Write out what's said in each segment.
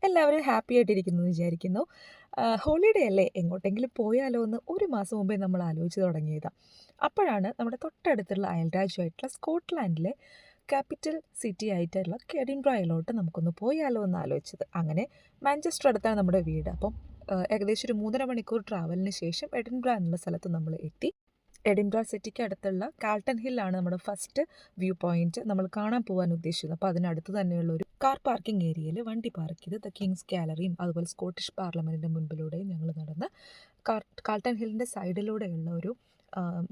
എല്ലാവരും ഹാപ്പി ആയിട്ടിരിക്കുന്നു എന്ന് വിചാരിക്കുന്നു. ഹോളിഡേ അല്ലേ, എങ്ങോട്ടെങ്കിലും പോയാലോ എന്ന് ഒരു മാസം മുമ്പേ നമ്മൾ ആലോചിച്ച് തുടങ്ങിയതാണ്. അപ്പോഴാണ് നമ്മുടെ തൊട്ടടുത്തുള്ള അയൽരാജ്യമായിട്ടുള്ള സ്കോട്ട്ലാൻഡിലെ ക്യാപിറ്റൽ സിറ്റി ആയിട്ടുള്ള എഡിൻബ്രയിലോട്ട് നമുക്കൊന്ന് പോയാലോ എന്ന് ആലോചിച്ചത്. അങ്ങനെ മാഞ്ചസ്റ്റർ അടുത്താണ് നമ്മുടെ വീട്. അപ്പം ഏകദേശം ഒരു 3.5 മണിക്കൂർ ട്രാവലിന് ശേഷം എഡിൻബ്ര എന്നുള്ള സ്ഥലത്ത് നമ്മൾ എത്തി. എഡിൻബ്ര സിറ്റിക്ക് അടുത്തുള്ള കാൾട്ടൺ ഹില്ലാണ് നമ്മുടെ ഫസ്റ്റ് വ്യൂ പോയിന്റ് നമ്മൾ കാണാൻ പോകാൻ ഉദ്ദേശിച്ചത്. അപ്പോൾ അതിനടുത്ത് തന്നെയുള്ള ഒരു കാർ പാർക്കിംഗ് ഏരിയയിൽ വണ്ടി പാർക്ക് ചെയ്ത് ദ കിങ്സ് ഗാലറിയും അതുപോലെ സ്കോട്ടിഷ് പാർലമെൻറ്റിൻ്റെ മുൻപിലൂടെയും ഞങ്ങൾ നടന്ന് കാൾട്ടൺ ഹില്ലിൻ്റെ സൈഡിലൂടെയുള്ള ഒരു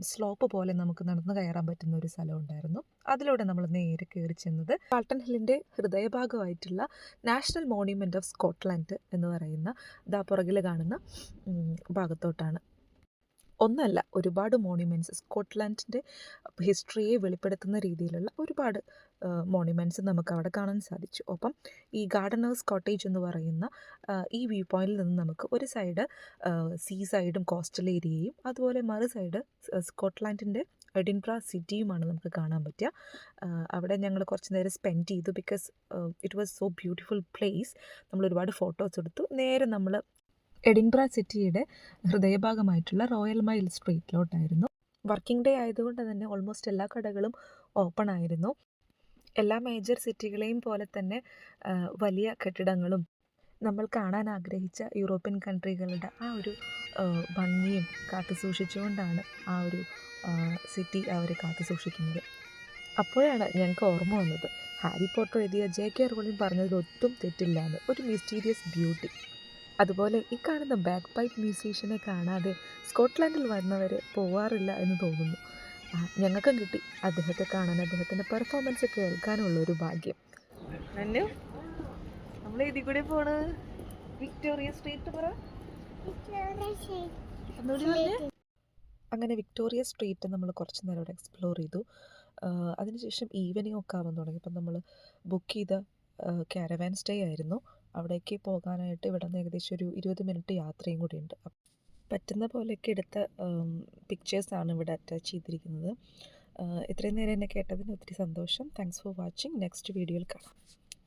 സ്ലോപ്പ് പോലെ നമുക്ക് നടന്ന് കയറാൻ പറ്റുന്ന ഒരു സ്ഥലം ഉണ്ടായിരുന്നു. അതിലൂടെ നമ്മൾ നേരെ കയറി ചെന്നത് കാൾട്ടൺ ഹില്ലിൻ്റെ ഹൃദയഭാഗമായിട്ടുള്ള നാഷണൽ മോണ്യുമെൻ്റ് ഓഫ് സ്കോട്ട്ലാൻഡ് എന്ന് പറയുന്ന പുറകിൽ കാണുന്ന ഭാഗത്തോട്ടാണ്. ഒന്നല്ല, ഒരുപാട് മോണ്യുമെൻറ്റ്സ്, സ്കോട്ട്ലാൻഡിൻ്റെ ഹിസ്റ്ററിയെ വെളിപ്പെടുത്തുന്ന രീതിയിലുള്ള ഒരുപാട് മോണ്യുമെൻറ്റ്സ് നമുക്ക് അവിടെ കാണാൻ സാധിച്ചു. ഒപ്പം ഈ ഗാർഡനേഴ്സ് കോട്ടേജ് എന്ന് പറയുന്ന ഈ വ്യൂ പോയിന്റിൽ നിന്ന് നമുക്ക് ഒരു സൈഡ് സീ സൈഡും കോസ്റ്റൽ ഏരിയയും അതുപോലെ മറു സൈഡ് സ്കോട്ട്ലാൻഡിൻ്റെ എഡിൻബ്ര സിറ്റിയുമാണ് നമുക്ക് കാണാൻ പറ്റുക. അവിടെ ഞങ്ങൾ കുറച്ച് നേരം സ്പെൻഡ് ചെയ്തു. Because it was so beautiful place. നമ്മൾ ഒരുപാട് ഫോട്ടോസ് എടുത്തു. നേരെ നമ്മൾ എഡിൻബ്ര സിറ്റിയുടെ ഹൃദയഭാഗമായിട്ടുള്ള റോയൽ മൈൽ സ്ട്രീറ്റിലോട്ടായിരുന്നു. വർക്കിംഗ് ഡേ ആയതുകൊണ്ട് തന്നെ ഓൾമോസ്റ്റ് എല്ലാ കടകളും ഓപ്പൺ ആയിരുന്നു. എല്ലാ മേജർ സിറ്റികളെയും പോലെ തന്നെ വലിയ കെട്ടിടങ്ങളും നമ്മൾ കാണാൻ ആഗ്രഹിച്ച യൂറോപ്യൻ കൺട്രികളുടെ ആ ഒരു ഭംഗിയും കാത്തു സൂക്ഷിച്ചുകൊണ്ടാണ് ആ ഒരു സിറ്റി അവർ കാത്തു സൂക്ഷിക്കുന്നത്. അപ്പോഴാണ് ഞങ്ങൾക്ക് ഓർമ്മ വന്നത്, ഹാരി പോട്ടർ എഴുതിയ ജെ.കെ. റോളിംഗ് പറഞ്ഞതിൽ ഒട്ടും തെറ്റില്ല എന്ന്. ഒരു മിസ്റ്റീരിയസ് ബ്യൂട്ടി. അതുപോലെ ഈ കാണുന്ന ബാക്ക് പൈപ്പ് മ്യൂസീഷ്യനെ കാണാതെ സ്കോട്ട്ലാൻഡിൽ വന്നവർ പോവാറില്ല എന്ന് തോന്നുന്നു. ഞങ്ങൾക്കും കിട്ടി അദ്ദേഹത്തെ കാണാൻ, അദ്ദേഹത്തിൻ്റെ പെർഫോമൻസ് കേൾക്കാനുള്ള ഒരു ഭാഗ്യം. നമ്മൾ ഇതിൽ കൂടെ പോണ് വിക്ടോറിയ സ്ട്രീറ്റ് പറ. അങ്ങനെ വിക്ടോറിയ സ്ട്രീറ്റ് നമ്മൾ കുറച്ച് നേരം ഇവിടെ എക്സ്പ്ലോർ ചെയ്തു. അതിനുശേഷം ഈവനിങ് ഒക്കെ ആവാൻ തുടങ്ങി. ഇപ്പം നമ്മൾ ബുക്ക് ചെയ്ത കാരവാൻ സ്റ്റേ ആയിരുന്നു. അവിടേക്ക് പോകാനായിട്ട് ഇവിടെ നിന്ന് ഏകദേശം ഒരു 20 മിനിറ്റ് യാത്രയും കൂടിയുണ്ട്. പറ്റുന്ന പോലെയൊക്കെ എടുത്ത പിക്ചേഴ്സാണ് ഇവിടെ അറ്റാച്ച് ചെയ്തിരിക്കുന്നത്. ഇത്രയും നേരം എന്നെ കേട്ടതിന് ഒത്തിരി സന്തോഷം. Thanks for watching. നെക്സ്റ്റ് വീഡിയോയിൽ കാണാം.